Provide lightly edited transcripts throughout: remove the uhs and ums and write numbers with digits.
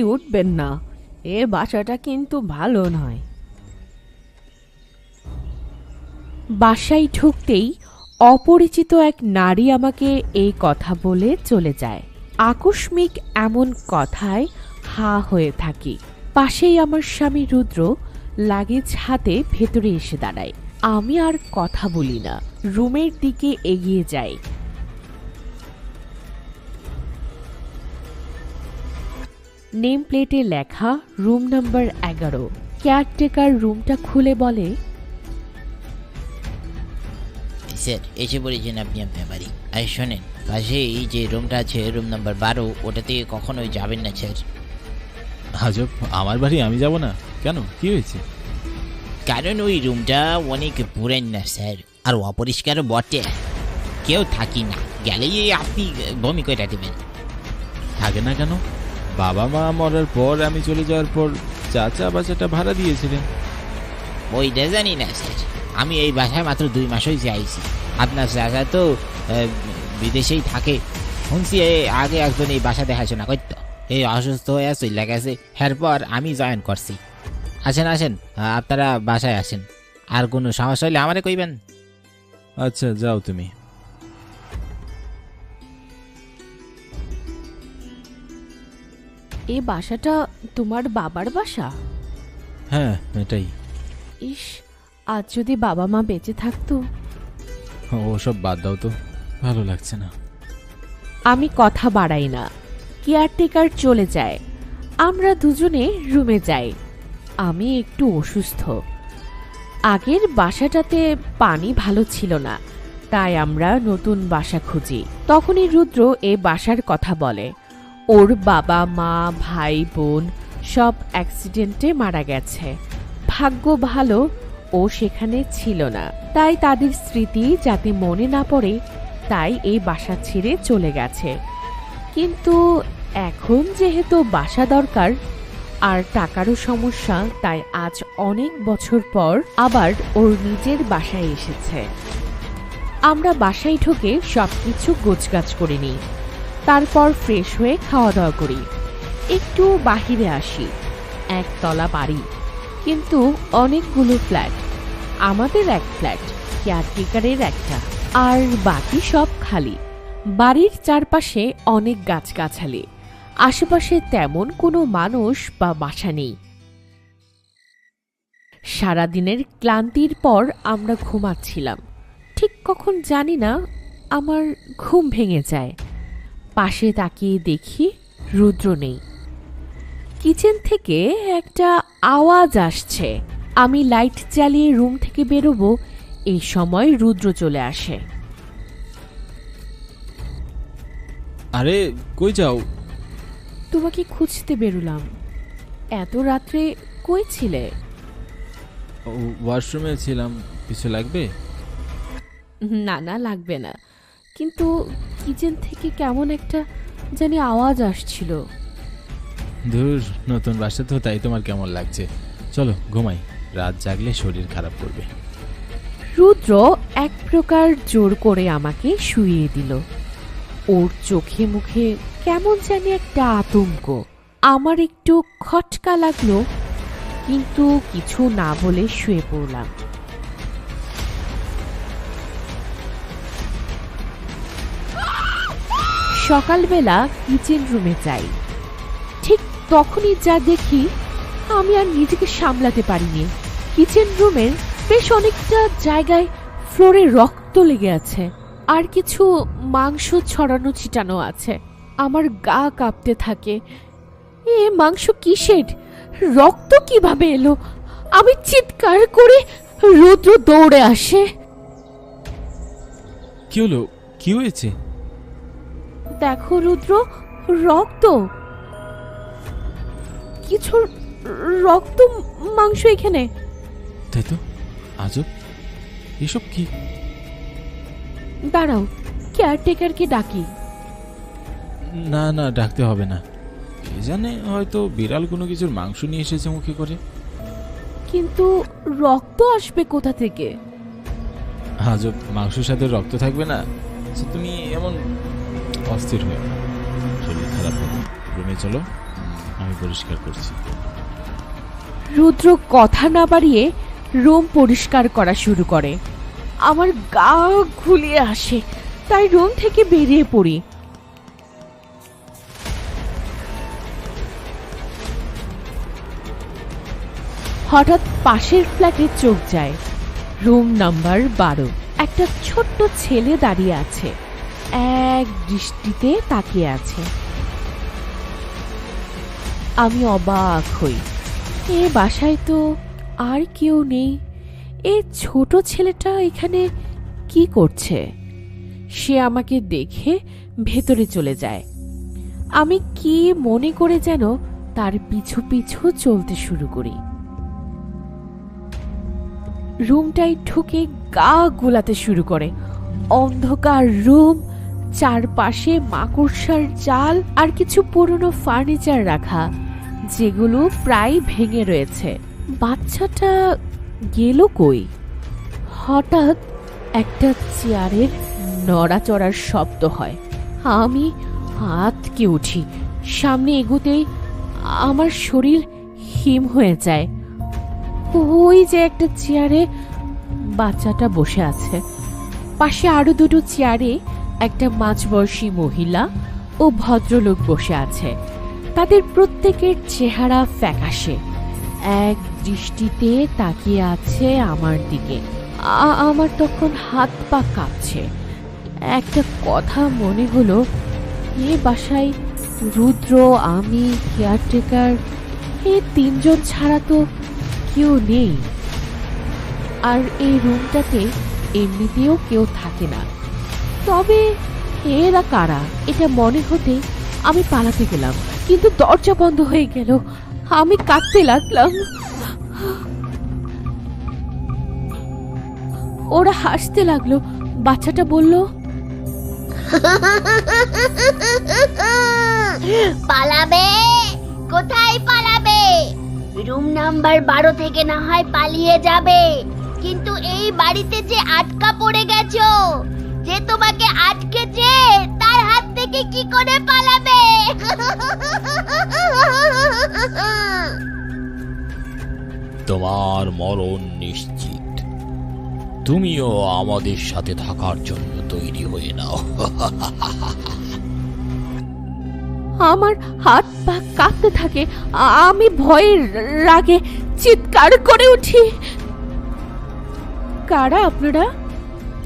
উঠবেন না, এ বাসাটা কিন্তু ভালো নয়। বাসায় ঢুকতেই অপরিচিত এক নারী আমাকে এই কথা বলে চলে যায়। আকস্মিক এমন কথায় হা হয়ে থাকি। পাশেই আমার স্বামী রুদ্র লাগেজ হাতে ভেতরে এসে দাঁড়ায়। আমি আর কথা বলি না, রুমের দিকে এগিয়ে যাই। নেম প্লেটে লেখা রুম নাম্বার 11। কেয়ারটেকার রুমটা খুলে বলে, স্যার এসে পড়েছেন আপনি আপনার বাড়ি। আর শোনেন, পাশে এই যে রুমটা আছে রুম নাম্বার 12, ওটাতে কখনোই যাবেন না স্যার। আজব, আমার বাড়ি আমি যাব না কেন? কি হয়েছে? কারণ ওই রুমটা অনেক পুরেন না স্যার, আর অপরিষ্কারও বটে, কেউ থাকি না, গেলেই আপনি বমি করে দেবেন। থাকে না কেন? বাবা মা মরার পর, আমি চলে যাওয়ার পর চাচা বাচ্চাটা ভাড়া দিয়েছিলেন। ওইটা জানি না স্যার, আমি এই বাসায় মাত্র 2 মাস হয়েছে আইছি। আপনার চাচা তো বিদেশেই থাকে, শুনছি আগে একজন এই বাসা দেখাশোনা করতো, এই অসুস্থ হয়ে চলে গেছে, এরপর আমি জয়েন করছি। আসেন আসেন, আপনারা বাসায় আসেন, আর কোনো সমস্যা হলে আমারে কইবেন। আচ্ছা যাও তুমি। এ বাসাটা তোমার বাবার বাসা? হ্যাঁ এটাই। ইস, আজ যদি বাবা মা বেঁচে থাকতো। ওসব বাদ দাও তো, ভালো লাগছে না। আমি কথা বাড়াই না, কেয়ারটেকার চলে যায়। আমরা দুজনে রুমে যাই। আমি একটু অসুস্থ। আগের বাসাটাতে পানি ভালো ছিল না, তাই আমরা নতুন বাসা খুঁজি। তখনই রুদ্র এ বাসার কথা বলে। ওর বাবা মা ভাই বোন সব অ্যাক্সিডেন্টে মারা গেছে। ভাগ্য ভালো ও সেখানে ছিল না, তাই তাদের স্মৃতি যাতে মনে না পড়ে, তাই এই বাসা ছেড়ে চলে গেছে। কিন্তু এখন যেহেতু বাসা দরকার আর টাকারও সমস্যা, তাই আজ অনেক বছর পর আবার ওর নিজের বাসায় এসেছে। আমরা বাসায় ঢুকে সবকিছু গোছগাছ করে নিই, তারপর ফ্রেশ হয়ে খাওয়া দাওয়া করি। একটু বাহিরে আসি। একতলা বাড়ি, কিন্তু অনেকগুলো ফ্ল্যাট। আমাদের এক ফ্ল্যাট, কেয়ারটেকারের একটা, আর বাকি সব খালি। বাড়ির চারপাশে অনেক গাছগাছালি, আশেপাশে তেমন কোনো মানুষ বা বাসা নেই। সারাদিনের ক্লান্তির পর আমরা ঘুমাচ্ছিলাম। ঠিক কখন জানি না আমার ঘুম ভেঙে যায়। পাশে তাকিয়ে দেখি রুদ্র নেই। কিচেন থেকে একটা আওয়াজ আসছে। আমি লাইট জ্বালিয়ে রুম থেকে বেরোবো, এই সময় রুদ্র চলে আসে। আরে কই যাও? তোমাকে খুঁজতে বেরোলাম। এত রাত্রে কই ছিলে? ওয়াশরুমে ছিলাম, কিছু লাগবে? না না, লাগবে না, কিন্তু কিচেন থেকে কেমন একটা জানি আওয়াজ আসছিল। ধুর, নতুন বাসা তো, তাই তোমার কেমন লাগছে? চলো ঘুমাই, রাত জাগলে শরীর খারাপ করবে। রুদ্র এক প্রকার জোর করে আমাকে শুইয়ে দিল। ওর চোখে মুখে কেমন জানি একটা আতঙ্ক। আমার একটু খটকা লাগলো, কিন্তু কিছু না বলে শুয়ে পড়লাম। সকালবেলা কিচেন রুমে যাই। ঠিক তখনই যা দেখি, আমি আর নিজেকে সামলাতে পারিনি। কিচেন রুমের বেশ অনেকটা জায়গায় ফ্লোরে রক্ত লেগে আছে, আর কিছু মাংস ছড়ানো ছিটানো আছে। আমার গা কাঁপতে থাকে। এ মাংস কিসের? রক্ত কিভাবে এলো? আমি চিৎকার করে রুদ্র দৌড়ে আসে। কি হলো? কি হয়েছে? দেখো রুদ্র, রক্ত, কিছু রক্ত মাংস এখানে। তাই তো, আজব, এসব কি? দাঁড়াও, কেয়ারটেকারকে ডাকি। না না, ডাকতে হবে না, কে জানে, হয়তো বিড়াল কোনো কিছুর মাংস নিয়ে এসেছে মুখে করে। কিন্তু রক্ত আসবে কোথা থেকে? আজব, মাংসের সাথে রক্ত থাকবে না? আচ্ছা, তুমি এমন অস্থির হয়ে না, শরীর খারাপ হবে, রুমে চলো, আমি পরিষ্কার করছি। রুদ্র কথা না বাড়িয়ে রুম পরিষ্কার করা শুরু করে। আমার গা ঘুলিয়ে আসে, তাই রুম থেকে বেরিয়ে পড়ি। হঠাৎ পাশের ফ্ল্যাটে চোখ যায়। Room number 12। একটা ছোট্ট ছেলে দাঁড়িয়ে আছে, এক দৃষ্টিতে তাকিয়ে আছে। আমি অবাক হই, এ বাসায় তো আর কেউ নেই, এই ছোট ছেলেটা এখানে কি করছে? সে আমাকে দেখে ভেতরে চলে যায়। আমি কি মনে করে যেন তার পিছু পিছু চলতে শুরু করি। রুমটাই ঢুকে গা গোলাতে শুরু করে। অন্ধকার রুম, চারপাশে মাকড়সার জাল আর কিছু পুরনো ফার্নিচার রাখা, যেগুলো প্রায় ভেঙে রয়েছে। বাচ্চাটা গেল কই? হঠাৎ একটা চেয়ারের নড়াচড়ার শব্দ হয়। আমি আঁতকে উঠি। সামনে এগোতেই আমার শরীর হিম হয়ে যায়। ওই যে একটা চেয়ারে বাচ্চাটা বসে আছে, পাশে আরো দুটো চেয়ারে একটা মাঝবয়সী মহিলা ও ভদ্রলোক বসে আছে। তাদের প্রত্যেকের চেহারা ফ্যাকাশে, এক দৃষ্টিতে তাকিয়ে আছে আমার দিকে। আমার তখন হাত পা কাঁপছে। একটা কথা মনে হলো, এ বাসায় রুদ্র, আমি, কেয়ারটেকার, এই তিনজন ছাড়া তো কেউ নেই। আর এই রুমটাতে এমনিতেও কেউ থাকে না। তবে এরা কারা? এটা মনে হতে আমি পালাতে গেলাম, কিন্তু দরজা বন্ধ হয়ে গেল। আমি কাঁদতে লাগলাম। ওরা হাসতে লাগলো। বাচ্চাটা বলল, পালাবে? কোথায় পালাবে? রুম নাম্বার 12 থেকে না হয় পালিয়ে যাবে, কিন্তু এই বাড়িতে যে আটকা পড়ে গেছো, যে তোমাকে আটকেছে, তার হাত থেকে কি করে পালাবে? তোমার মরণ নিশ্চিত। তুমিও আমাদের সাথে থাকার জন্য তৈরি হয়ে নাও। আমার হাত পা কাঁপতে থাকে। আমি ভয়ের রাগে চিৎকার করে উঠি, কারা আপনারা?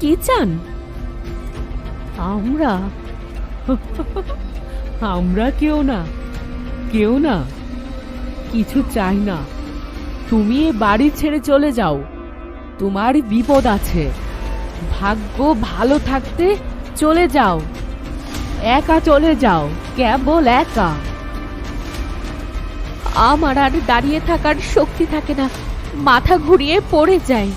কি চান? আমরা আমরা কেউ না, কেউ না, কিছু চাই না। তুমি এ বাড়ি ছেড়ে চলে যাও, তোমার বিপদ আছে। ভাগ্য ভালো থাকতে চলে যাও, একা চলে যাও, কেবল একা। আমার আর দাঁড়িয়ে থাকার শক্তি থাকে না, মাথা ঘুরিয়ে পড়ে যায়।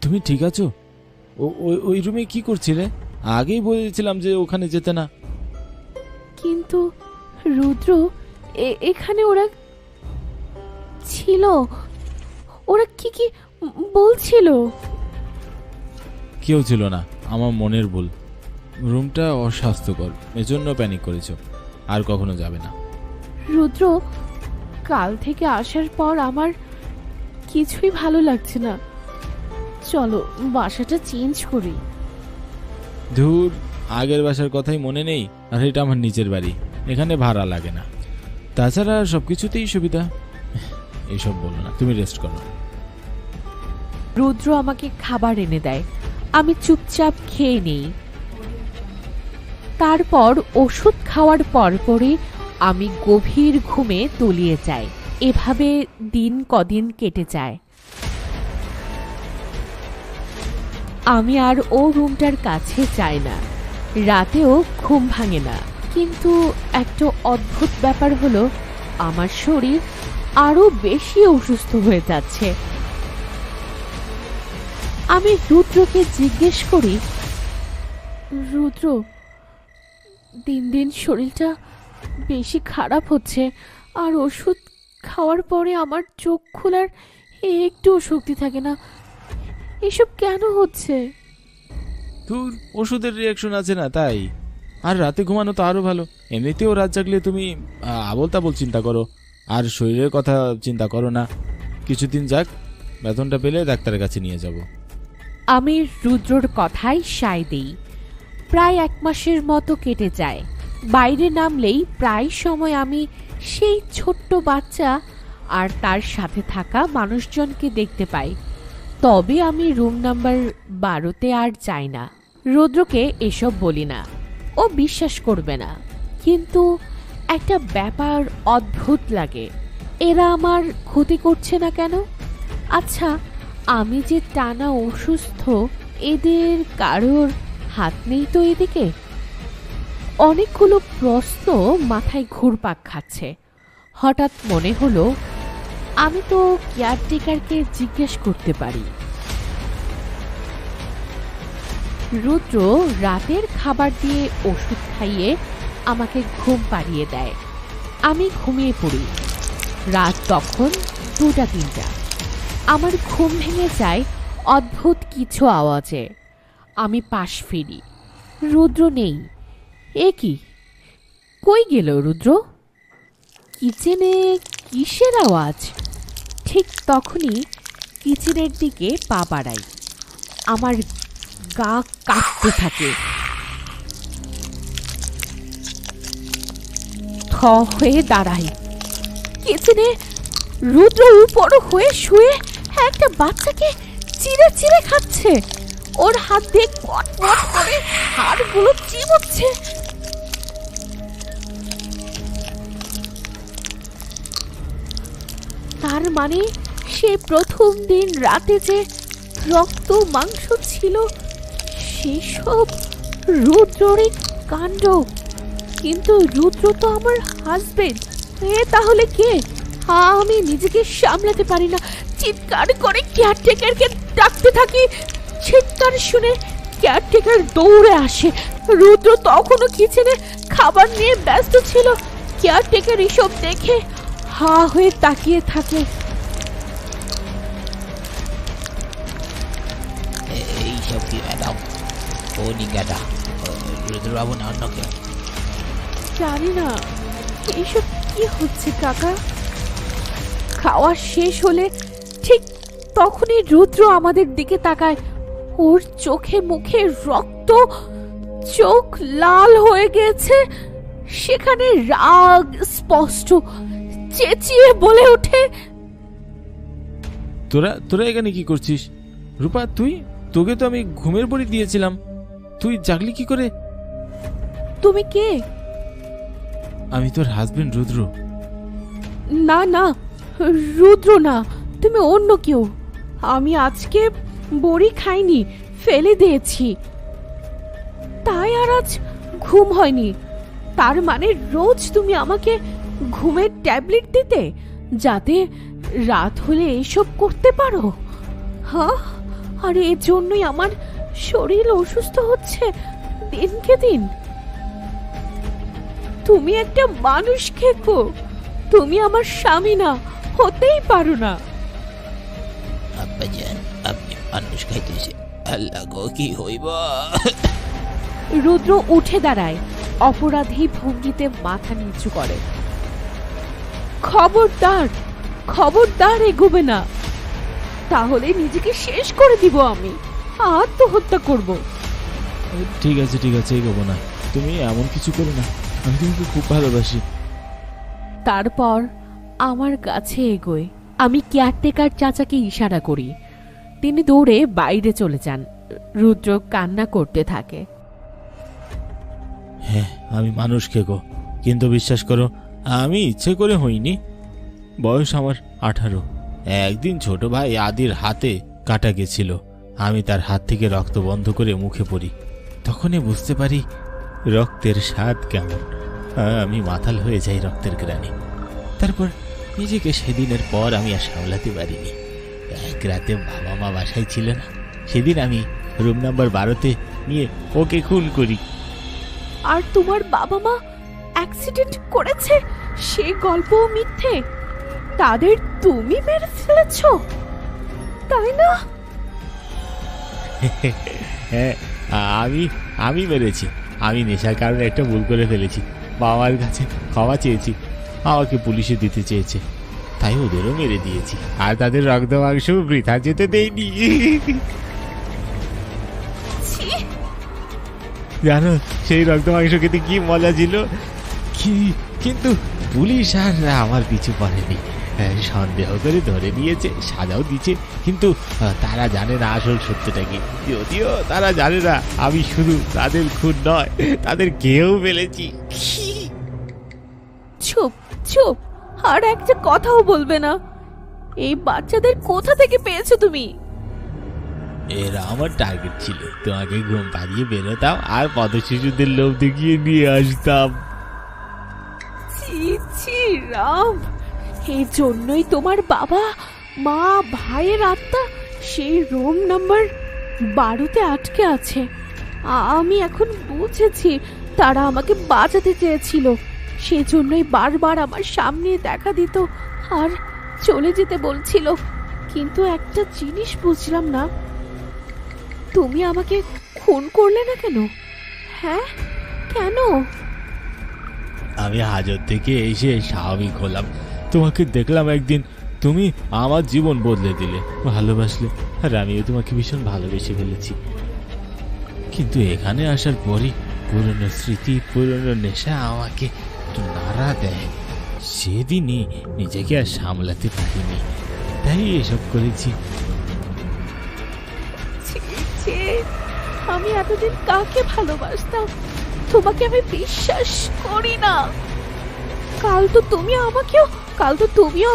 তুমি ঠিক আছো? ওই রুমে কি করছিলে? আগেই বলেছিলাম যে ওখানে যেতে না। কিন্তু রুদ্র, এখানে ওরা ছিল। ওরা কি কি বলছিল? কেউ ছিল না, আমার মনের ভুল। রুমটা অস্বাস্থ্যকর, এজন্য প্যানিক করেছো। আর কখনো যাবে না। রুদ্র, কাল থেকে আসার পর আমার কিছুই ভালো লাগছে না। চলো বাসাটা চেঞ্জ করি। ধুর, আগের বাসার কথাই মনে নেই। আর এটা আমার নিজের বাড়ি, এখানে ভাড়া লাগে না। তাছাড়া সবকিছুতেই সুবিধা। এইসব বলো না, তুমি রেস্ট করো। রুদ্র আমাকে খাবার এনে দেয়, আমি চুপচাপ খেয়ে নেই। তারপর ওষুধ খাওয়ার পরপরই আমি গভীর ঘুমে তলিয়ে যাই। এভাবে দিন কদিন কেটে যায়। আমি আর ও রুমটার কাছে যাই না, রাতেও ঘুম ভাঙে না। কিন্তু একটা অদ্ভুত ব্যাপার হলো, আমার শরীর আরো বেশি অসুস্থ হয়ে যাচ্ছে। আমি রুদ্রকে জিজ্ঞেস করি, রুদ্র, দিন দিন শরীরটা বেশি খারাপ হচ্ছে, আর ওষুধ খাওয়ার পরে আমার চোখ খোলার একটু শক্তি থাকে না। এসব কেন হচ্ছে? তোর ওষুধের রিয়াকশন আছে না তাই। আর রাতে ঘুমানো তো আরো ভালো। এমনিতেও রাত জাগলে তুমি আবল তাবল চিন্তা করো, আর শরীরের কথা চিন্তা করো না। কিছুদিন যাক, বেতনটা পেলে ডাক্তারের কাছে নিয়ে যাব। আমি রুদ্রর কথায় সায় দেই। প্রায় 1 মাসের মতো কেটে যায়। বাইরে নামলেই প্রায় সময় আমি সেই ছোট্ট বাচ্চা আর তার সাথে থাকা মানুষজনকে দেখতে পাই। তবে আমি রুম নাম্বার 12-তে আর যাই না। রুদ্রকে এসব বলি না, ও বিশ্বাস করবে না। কিন্তু একটা ব্যাপার অদ্ভুত লাগে, এরা আমার ক্ষতি করছে না কেন? আচ্ছা, আমি যে টানা অসুস্থ, এদের কারোর হাত নেই তো এদিকে? অনেকগুলো প্রশ্ন মাথায় ঘুরপাক খাচ্ছে। হঠাৎ মনে হলো আমি তো কেয়ারটেকারকে জিজ্ঞেস করতে পারি। রুদ্র রাতের খাবার দিয়ে ওষুধ খাইয়ে আমাকে ঘুম পাড়িয়ে দেয়। আমি ঘুমিয়ে পড়ি। রাত তখন 2টা-3টা। আমার ঘুম ভেঙে যায় অদ্ভুত কিছু আওয়াজে। আমি পাশ ফিরি, রুদ্র নেই। এ কি, কই গেল রুদ্র? কিচেনে কিসের আওয়াজ? ঠিক তখনই কিচেনের দিকে পা বাড়াই। আমার গা কাঁপতে থাকে। থ হয়ে দাঁড়াই। কিচেনে রুদ্র উপর হয়ে শুয়ে একটা বাচ্চাকে চিড়ে চিড়ে খাচ্ছে। ওর হাত দিয়ে কটমট করে হাড়গুলো চিবোচ্ছে। তার মানে সে প্রথম দিন রাতে যে রক্ত মাংস ছিল, সেসব রুদ্ররই কাণ্ড। কিন্তু রুদ্র তো আমার হাজবেন্ড, এ তাহলে কে? আমি নিজেকে সামলাতে পারি না, চিৎকার করে কেয়ারটেকারকে ডাকতে থাকি। চিৎকার শুনে কেয়ারটেকার দৌড়ে আসে। রুদ্র তখনও কিচেনে খাবার নিয়ে ব্যস্ত ছিল। কেয়ারটেকার এসব দেখে হা হয়ে তাকিয়ে থাকে। এইসব কি ম্যাডাম? ও নিগাদা রুদ্রবাবু না অন্য কেউ? জানি না এইসব কি হচ্ছে কাকা। খাওয়া শেষ হলে ঠিক তখনই রুদ্র আমাদের দিকে তাকায়। ওর চোখে মুখে রক্ত, চোখ লাল হয়ে গেছে। সেখানে রাগ স্পষ্ট। চেঁচিয়ে বলে ওঠে, তোরা তোরা এখানে কি করছিস? রূপা, তোকে তো আমি ঘুমের বড়ি দিয়েছিলাম, তুই জাগলি কি করে? তুমি কে? আমি তোর হাজবেন্ড রুদ্র। না না, রুদ্র না, তুমি অন্য কেউ। আমি আজকে বড়ি খাইনি, ফেলে দিয়েছি। তাই আর আজ ঘুম হয়নি। তার মানে রোজ তুমি আমাকে ঘুমের ট্যাবলেট দিতে, যাতে রাত হলে এসব করতে পারো? হ্যাঁ, আর এর জন্যই আমার শরীর অসুস্থ হচ্ছে দিনকে দিন। তুমি একটা মানুষ খেকো, তুমি আমার স্বামী না, হতেই পারো না। আব্বাজান, আপনি মানুষ খাইতেছে? আল্লাহ গো, কি হইব? রুদ্র উঠে দাঁড়ায়, অপরাধী ভঙ্গিতে মাথা নিচু করে। খবরদার, খবরদার এগোবে না, তাহলে নিজেকে শেষ করে দিব। আমি আত্মহত্যা করব। ঠিক আছে এগোবো না, তুমি এমন কিছু করো না, আমি তোমাকে খুব ভালোবাসি। তারপর আমার কাছে এগোয়। আমি কেয়ারটেকার চাচাকে ইশারা করি। তিনি দৌড়ে বাইরে চলে যান। রুদ্র কান্না করতে থাকে। হ্যাঁ, আমি মানুষ খেকো, কিন্তু বিশ্বাস করো, আমি ইচ্ছে করে হইনি। বয়স আমার 18। একদিন ছোট ভাই আদির হাতে কাটা গেছিল। আমি তার হাত থেকে রক্ত বন্ধ করে মুখে পড়ি। তখনই বুঝতে পারি রক্তের স্বাদ কেমন। আমি মাতাল হয়ে যাই রক্তের গ্রানে। তারপর নিজেকে সেদিনের পর আমি আর সামলাতে পারিনি। এক রাতে বাবা মা বাসায় ছিল না। সেদিন আমি রুম নাম্বার 12-তে নিয়ে ওকে খুন করি। আর তোমার বাবা মা অ্যাক্সিডেন্ট করেছে, সে গল্পও মিথ্যে? তাদের তুমি মেরে ফেলেছ, তাই না? হ্যাঁ, আমি আমি মেরেছি। আমি নেশার কারণে একটা ভুল করে ফেলেছি। বাবার কাছে ক্ষমা চেয়েছি, আমাকে পুলিশে দিতে চেয়েছে, তাই ওদেরও মেরে দিয়েছি। আর তাদের রক্ত মাংস বৃথা যেতে দেইনি। ছি, জানো সেই রক্ত মাংস খেতে কি মজা ছিল। কিন্তু পুলিশ আর আমার পিছু পড়েনি। সন্দেহ করে ধরে নিয়েছে, সাজাও দিচ্ছে, কিন্তু তারা জানে না আসল সত্যটা কি। যদিও তারা জানে না আমি শুধু তাদের খুন নয়, তাদের কেউ ফেলেছি। চুপ চুপ, আর একটা কথাও বলবে না। এই বাচ্চাদের কোথা থেকে পেয়েছো তুমি? এরা আমার টার্গেট ছিল। তোমাকে ঘুম পাড়িয়ে বেরোতাম আর পথশিশুদের লোভ দেখিয়ে নিয়ে আসতাম। ছি ছি রাম, এই জন্যই তোমার বাবা মা ভাইয়ের আত্মা সেই রুম নাম্বার 12-তে আটকে আছে। আমি এখন বুঝেছি, তারা আমাকে বাঁচাতে চেয়েছিল, সেজন্যই বারবার আমার সামনে দেখা দিত আর চলে যেতে বলছিল। কিন্তু একটা জিনিস বুঝলাম না, তুমি আমাকে খুন করলে না কেন? হ্যাঁ, কেন? আমি হাজত থেকে এসে স্বাভাবিক হলাম। তোমাকে দেখলাম একদিন, তুমি আমার জীবন বদলে দিলে, ভালোবাসলে, আর আমিও তোমাকে ভীষণ ভালোবেসে ফেলেছি। কিন্তু এখানে আসার পরই পুরনো স্মৃতি, পুরনো নেশা আমাকে একটু নাড়া দেয়। সেদিনই নিজেকে আর সামলাতে পারিনি, তাই এসব করেছি। ছি, ছি, আমি এতদিন কাকে ভালোবাসতাম? তোমাকে আমি বিশ্বাস করি না। কাল তো তুমিও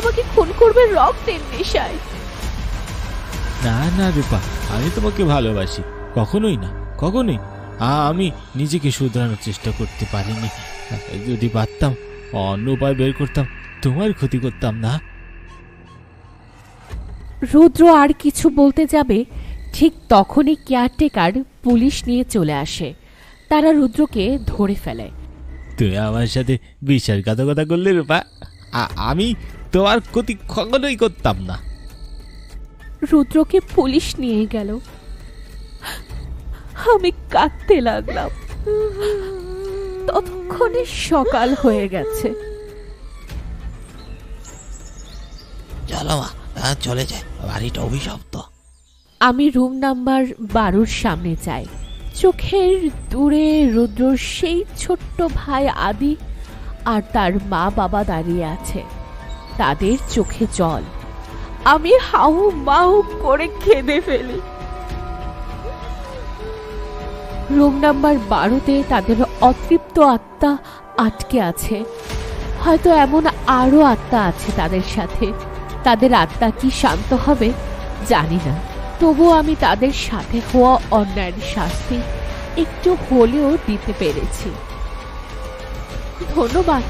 আমাকে খুন করবে রক্তের নেশায়। না না রূপা, আমি তোমাকে ভালোবাসি, কখনোই না, কখনোই। আমি নিজেকে শুধরানোর চেষ্টা করতে পারিনি। যদি পারতাম অন্য উপায় বের করতাম, তোমার ক্ষতি করতাম না। রুদ্র আর কিছু বলতে যাবে, ঠিক তখনই কেয়ারটেকার পুলিশ নিয়ে চলে আসে। তারা রুদ্রকে ধরে ফেলে। তুমি আমার সাথে বিশ্বাসঘাতকতা করলে রূপা। আমি তোমার ক্ষতি কখনোই করতাম না। রুদ্রকে পুলিশ নিয়ে গেল। আমি কাঁদতে লাগলাম। ততক্ষণে সকাল হয়ে গেছে। চলো মা, চলে যায়, বাড়িটা অভিশপ্ত। আমি রুম নাম্বার 12-র সামনে যাই। চোখের দূরে রুদ্রর সেই ছোট্ট ভাই আদি আর তার মা বাবা দাঁড়িয়ে আছে, তাদের চোখে জল। আমি হাউ মাউ করে কেঁদে ফেলি। রুম নাম্বার 12-তে তাদের অতৃপ্ত আত্মা আটকে আছে। হয়তো এমন আরো আত্মা আছে তাদের সাথে। তাদের আত্মা কি শান্ত হবে জানি না, তবু আমি তাদের সাথে হওয়া অন্যায়ের শাস্তি একটু হলেও দিতে পেরেছি। ধন্যবাদ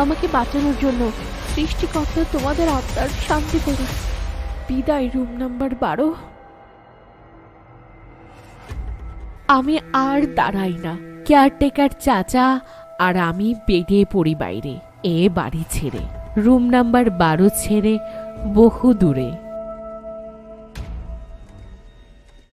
আমাকে বাঁচানোর জন্য। সৃষ্টিকর্তা তোমাদের আত্মার শান্তি করুন। বিদায় রুম নাম্বার 12। আমি আর দাঁড়াই না। কেয়ারটেকার চাচা আর আমি বেরিয়ে পড়ি বাইরে, এ বাড়ি ছেড়ে, রুম নাম্বার 12 ছেড়ে বহু দূরে।